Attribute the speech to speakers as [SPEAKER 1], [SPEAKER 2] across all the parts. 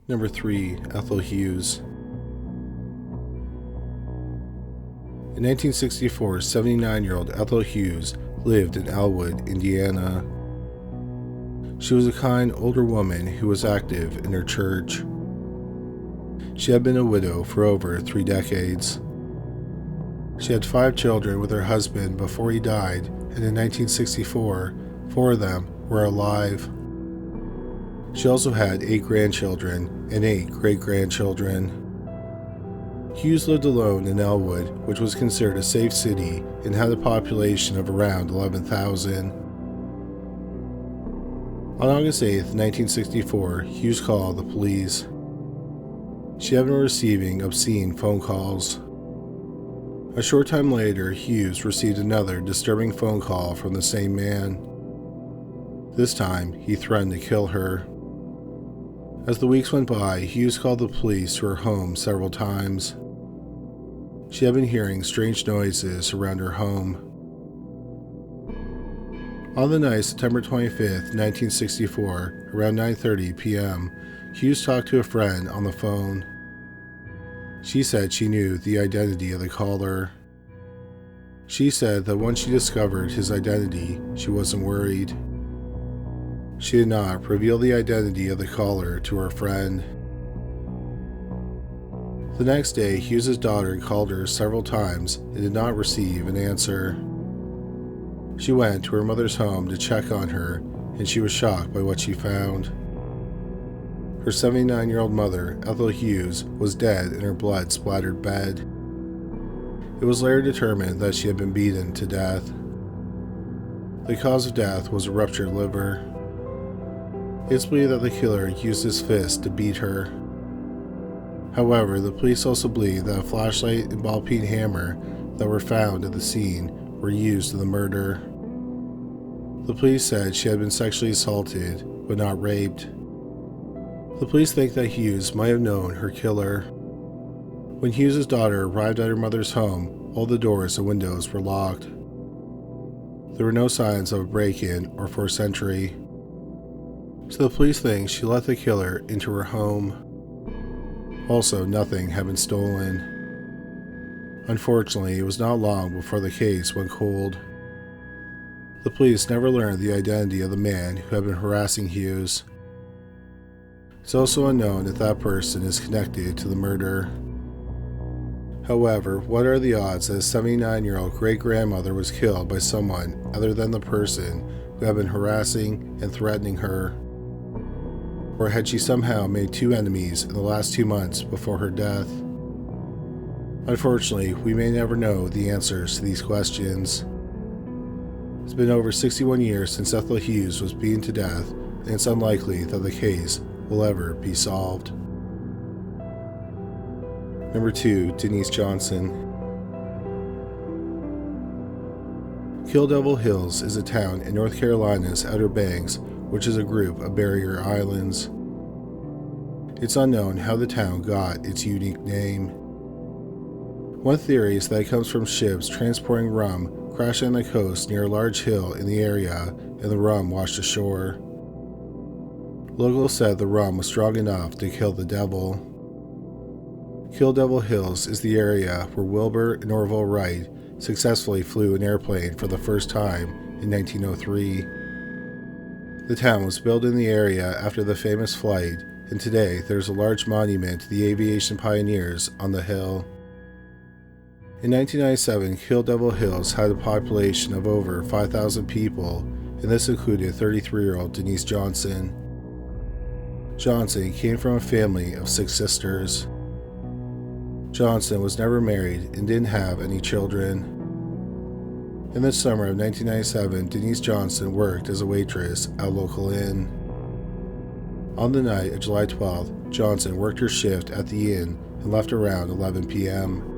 [SPEAKER 1] Number 3. Ethel Hughes. In 1964, 79-year-old Ethel Hughes lived in Elwood, Indiana. She was a kind, older woman who was active in her church. She had been a widow for over 3 decades. She had 5 children with her husband before he died, and in 1964, 4 of them were alive. She also had 8 grandchildren and 8 great-grandchildren. Hughes lived alone in Elwood, which was considered a safe city and had a population of around 11,000. On August 8, 1964, Hughes called the police. She had been receiving obscene phone calls. A short time later, Hughes received another disturbing phone call from the same man. This time, he threatened to kill her. As the weeks went by, Hughes called the police to her home several times. She had been hearing strange noises around her home. On the night, September 25, 1964, around 9:30 p.m., Hughes talked to a friend on the phone. She said she knew the identity of the caller. She said that once she discovered his identity, she wasn't worried. She did not reveal the identity of the caller to her friend. The next day, Hughes' daughter called her several times and did not receive an answer. She went to her mother's home to check on her, and she was shocked by what she found. Her 79-year-old mother, Ethel Hughes, was dead in her blood-splattered bed. It was later determined that she had been beaten to death. The cause of death was a ruptured liver. It's believed that the killer used his fist to beat her. However, the police also believe that a flashlight and ball-peen hammer that were found at the scene were used in the murder. The police said she had been sexually assaulted, but not raped. The police think that Hughes might have known her killer. When Hughes' daughter arrived at her mother's home, all the doors and windows were locked. There were no signs of a break-in or forced entry. So the police think she let the killer into her home. Also, nothing had been stolen. Unfortunately, it was not long before the case went cold. The police never learned the identity of the man who had been harassing Hughes. It's also unknown if that person is connected to the murder. However, what are the odds that a 79-year-old great-grandmother was killed by someone other than the person who had been harassing and threatening her? Or had she somehow made 2 enemies in the last 2 months before her death? Unfortunately, we may never know the answers to these questions. It's been over 61 years since Ethel Hughes was beaten to death, and it's unlikely that the case will ever be solved. Number 2. Denise Johnson. Kill Devil Hills is a town in North Carolina's Outer Banks, which is a group of barrier islands. It's unknown how the town got its unique name. One theory is that it comes from ships transporting rum crashing on the coast near a large hill in the area, and the rum washed ashore. Locals said the rum was strong enough to kill the devil. Kill Devil Hills is the area where Wilbur and Orville Wright successfully flew an airplane for the first time in 1903. The town was built in the area after the famous flight, and today there's a large monument to the aviation pioneers on the hill. In 1997, Kill Devil Hills had a population of over 5,000 people, and this included 33-year-old Denise Johnson. Johnson came from a family of 6 sisters. Johnson was never married and didn't have any children. In the summer of 1997, Denise Johnson worked as a waitress at a local inn. On the night of July 12th, Johnson worked her shift at the inn and left around 11 p.m.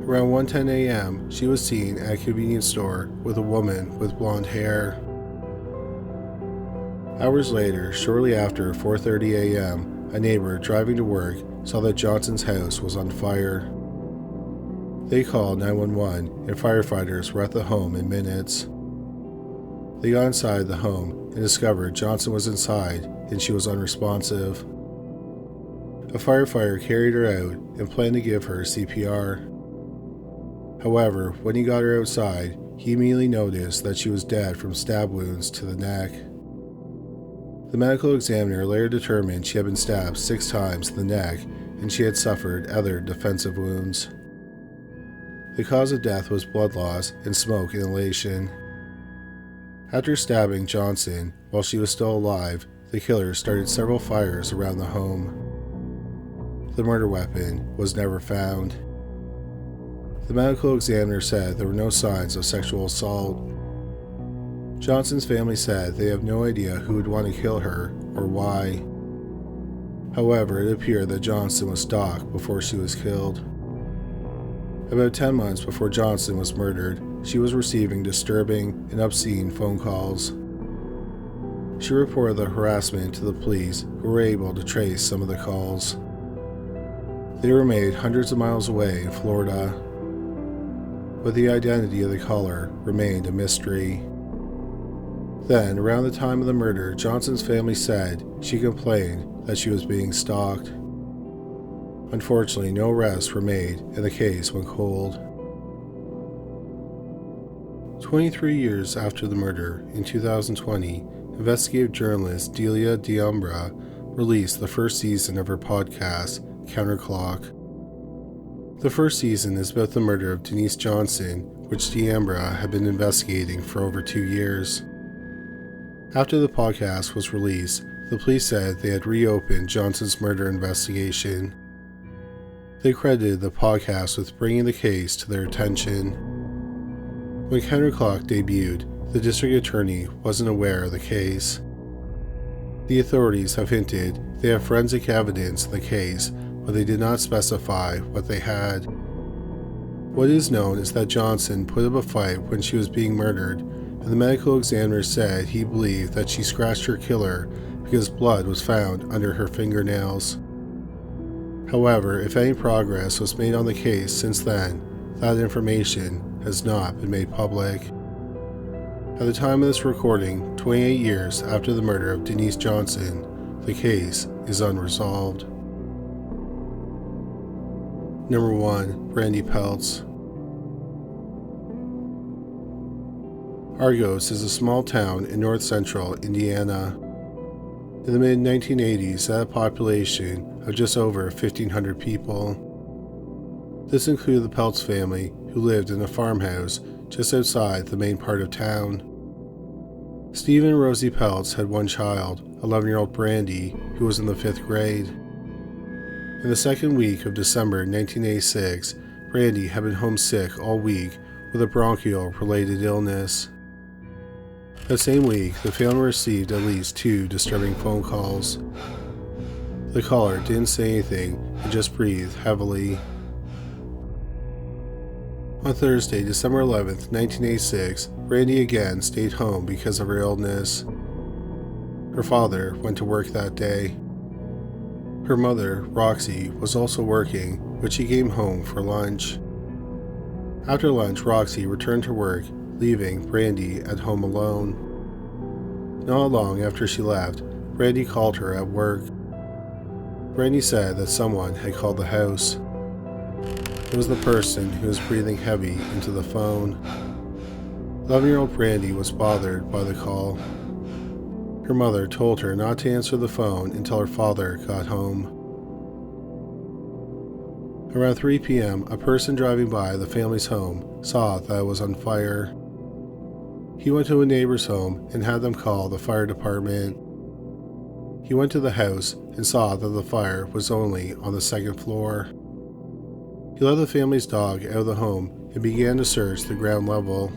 [SPEAKER 1] Around 1:10 a.m., she was seen at a convenience store with a woman with blonde hair. Hours later, shortly after 4:30 a.m., a neighbor driving to work saw that Johnson's house was on fire. They called 911, and firefighters were at the home in minutes. They got inside the home and discovered Johnson was inside and she was unresponsive. A firefighter carried her out and planned to give her CPR. However, when he got her outside, he immediately noticed that she was dead from stab wounds to the neck. The medical examiner later determined she had been stabbed 6 times in the neck and she had suffered other defensive wounds. The cause of death was blood loss and smoke inhalation. After stabbing Johnson while she was still alive, the killer started several fires around the home. The murder weapon was never found. The medical examiner said there were no signs of sexual assault. Johnson's family said they have no idea who would want to kill her or why. However, it appeared that Johnson was stalked before she was killed. About 10 months before Johnson was murdered, she was receiving disturbing and obscene phone calls. She reported the harassment to the police, who were able to trace some of the calls. They were made hundreds of miles away in Florida, but the identity of the caller remained a mystery. Then, around the time of the murder, Johnson's family said she complained that she was being stalked. Unfortunately, no arrests were made and the case went cold. 23 years after the murder, in 2020, investigative journalist Delia D'Ambra released the first season of her podcast, Counterclock. The first season is about the murder of Denise Johnson, which D'Ambra had been investigating for over 2 years. After the podcast was released, the police said they had reopened Johnson's murder investigation. They credited the podcast with bringing the case to their attention. When Counterclock debuted, the district attorney wasn't aware of the case. The authorities have hinted they have forensic evidence in the case, but they did not specify what they had. What is known is that Johnson put up a fight when she was being murdered, and the medical examiner said he believed that she scratched her killer because blood was found under her fingernails. However, if any progress was made on the case since then, that information has not been made public. At the time of this recording, 28 years after the murder of Denise Johnson, the case is unresolved. Number 1. Brandie Peltz. Argos is a small town in north-central Indiana. In the mid-1980s, it had a population of just over 1,500 people. This included the Peltz family, who lived in a farmhouse just outside the main part of town. Stephen and Rosie Peltz had one child, 11-year-old Brandie, who was in the 5th grade. In the second week of December 1986, Brandie had been homesick all week with a bronchial-related illness. That same week, the family received at least 2 disturbing phone calls. The caller didn't say anything and just breathed heavily. On Thursday, December 11th, 1986, Brandie again stayed home because of her illness. Her father went to work that day. Her mother, Roxy, was also working, but she came home for lunch. After lunch, Roxy returned to work, leaving Brandie at home alone. Not long after she left, Brandie called her at work. Brandie said that someone had called the house. It was the person who was breathing heavy into the phone. 11-year-old Brandie was bothered by the call. Her mother told her not to answer the phone until her father got home. Around 3 p.m., a person driving by the family's home saw that it was on fire. He went to a neighbor's home and had them call the fire department. He went to the house and saw that the fire was only on the 2nd floor. He let the family's dog out of the home and began to search the ground level.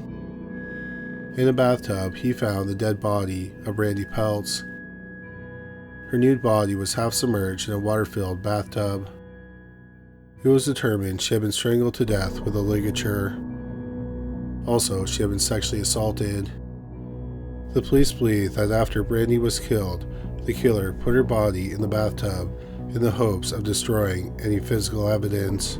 [SPEAKER 1] In a bathtub, he found the dead body of Brandie Peltz. Her nude body was half submerged in a water-filled bathtub. It was determined she had been strangled to death with a ligature. Also, she had been sexually assaulted. The police believe that after Brandie was killed, the killer put her body in the bathtub in the hopes of destroying any physical evidence.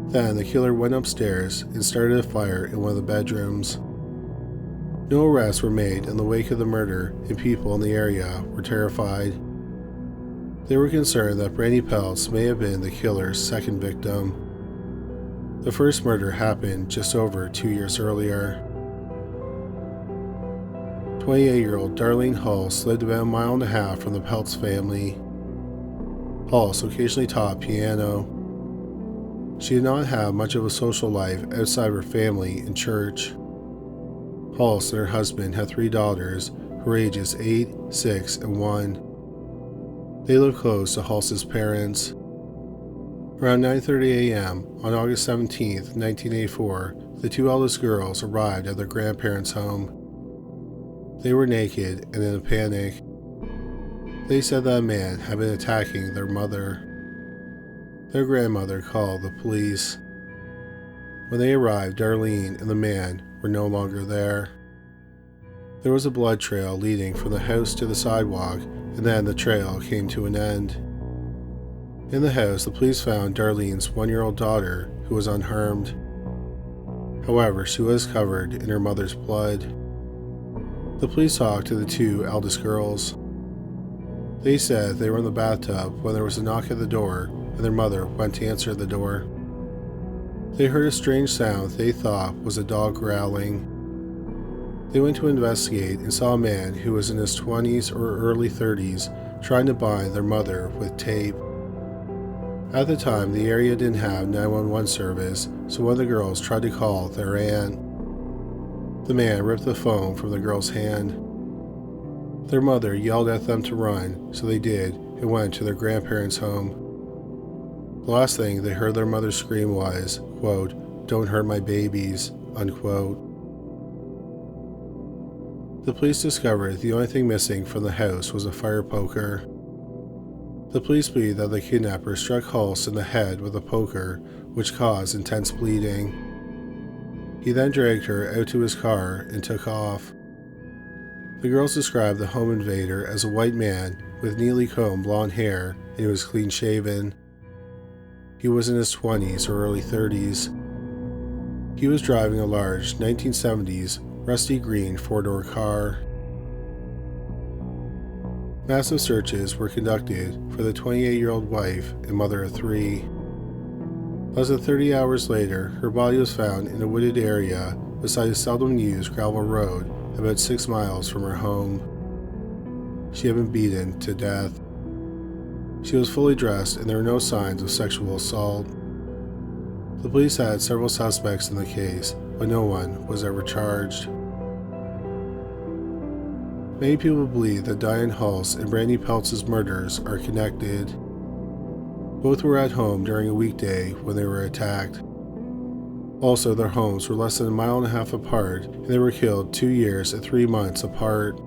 [SPEAKER 1] Then the killer went upstairs and started a fire in one of the bedrooms. No arrests were made in the wake of the murder, and people in the area were terrified. They were concerned that Brandie Peltz may have been the killer's second victim. The first murder happened just over 2 years earlier. 28-year-old Darlene Hulse lived about 1.5 miles from the Peltz family. Hulse occasionally taught piano. She did not have much of a social life outside of her family and church. Hulse and her husband had 3 daughters who were ages 8, 6, and 1. They lived close to Hulse's parents. Around 9:30 a.m. on August 17, 1984, the 2 eldest girls arrived at their grandparents' home. They were naked and in a panic. They said that a man had been attacking their mother. Their grandmother called the police. When they arrived, Darlene and the man were no longer there. There was a blood trail leading from the house to the sidewalk, and then the trail came to an end. In the house, the police found Darlene's 1-year-old daughter, who was unharmed. However, she was covered in her mother's blood. The police talked to the 2 eldest girls. They said they were in the bathtub when there was a knock at the door, and their mother went to answer the door. They heard a strange sound they thought was a dog growling. They went to investigate and saw a man who was in his 20s or early 30s trying to bind their mother with tape. At the time, the area didn't have 911 service, so one of the girls tried to call their aunt. The man ripped the phone from the girl's hand. Their mother yelled at them to run, so they did and went to their grandparents' home. The last thing they heard their mother scream was, quote, "Don't hurt my babies," unquote. The police discovered the only thing missing from the house was a fire poker. The police believe that the kidnapper struck Hulse in the head with a poker, which caused intense bleeding. He then dragged her out to his car and took off. The girls described the home invader as a white man with neatly combed blonde hair, and he was clean-shaven. He was in his 20s or early 30s. He was driving a large 1970s rusty green 4-door car. Massive searches were conducted for the 28-year-old wife and mother of 3. Less than 30 hours later, her body was found in a wooded area beside a seldom used gravel road about 6 miles from her home. She had been beaten to death. She was fully dressed and there were no signs of sexual assault. The police had several suspects in the case, but no one was ever charged. Many people believe that Diane Hulse and Brandie Peltz's murders are connected. Both were at home during a weekday when they were attacked. Also, their homes were less than 1.5 miles apart, and they were killed 2 years and 3 months apart.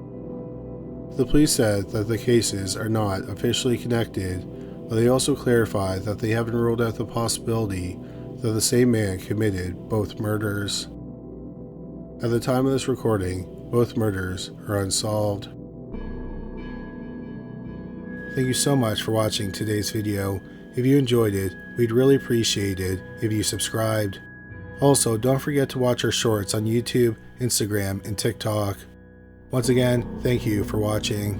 [SPEAKER 1] The police said that the cases are not officially connected, but they also clarified that they haven't ruled out the possibility that the same man committed both murders. At the time of this recording, both murders are unsolved. Thank you so much for watching today's video. If you enjoyed it, we'd really appreciate it if you subscribed. Also, don't forget to watch our shorts on YouTube, Instagram, and TikTok. Once again, thank you for watching.